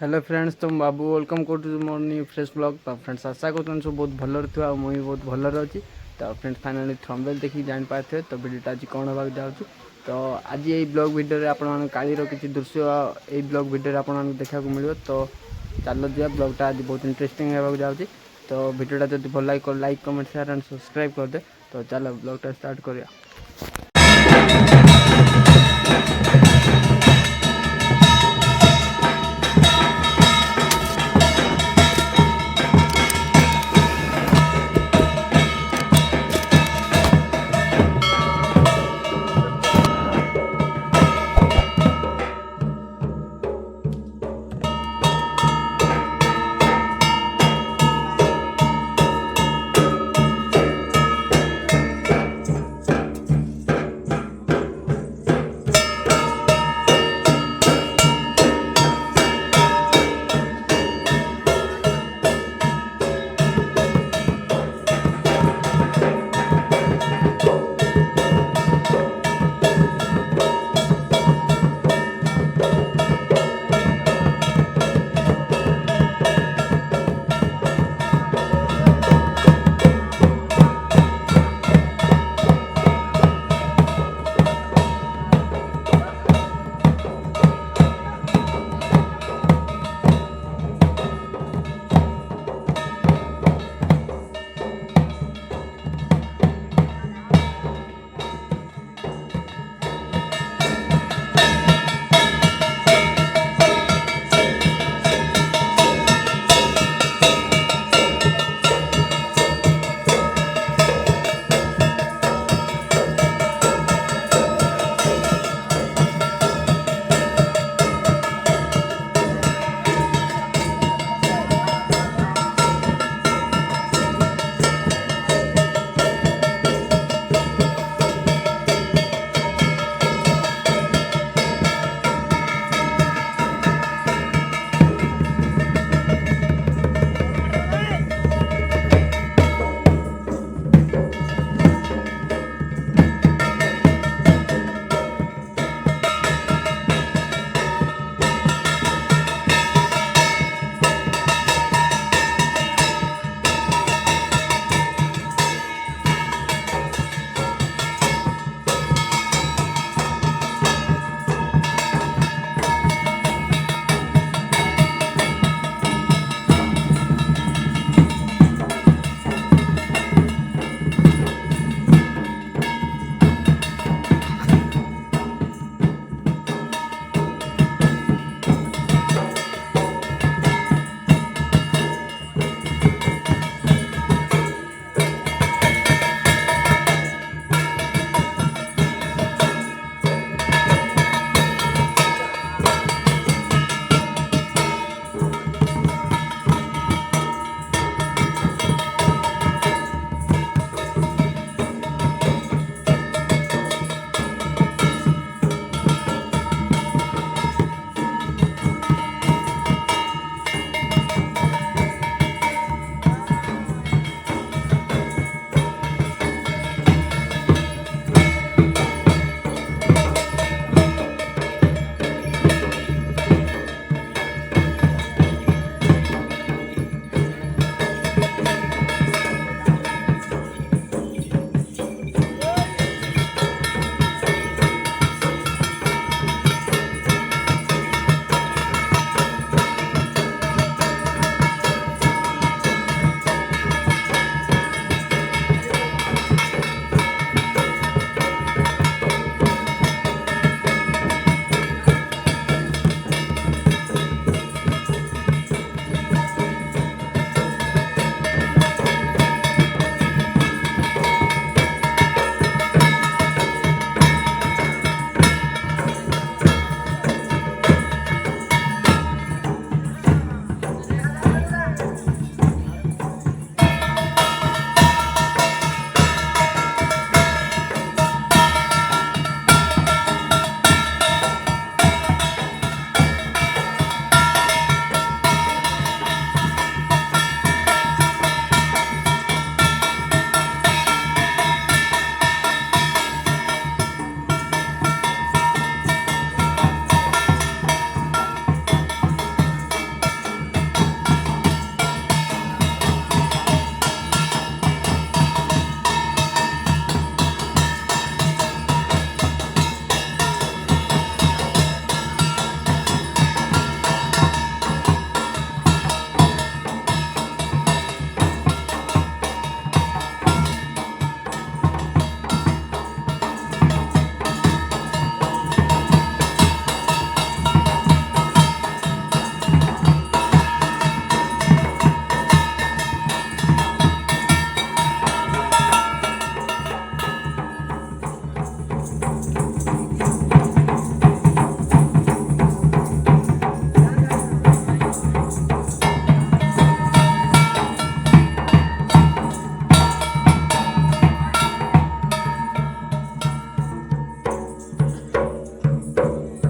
Hello friends तुम बाबू welcome कर more new fresh blog. तो फ्रेंड्स आशा कर सब बहुत भल थी मुझे बहुत भल अच्छी। तो फ्रेंड्स फाइनाली थंबनेल देखिए जापारे तो वीडियोटा आज कौन होगा जाऊँ। तो आज ये ब्लॉग वीडियो आप कालीर किसी दृश्य ये ब्लॉग वीडियो आप देखा मिले। तो चलो जा ब्लॉगटा आज बहुत इंटरेस्टिंग होगा जाऊँगी। तो वीडियोटा जब भल लगे like comment share end subscribe कर दे। तो चलो ब्लॉगटा स्टार्ट करिया।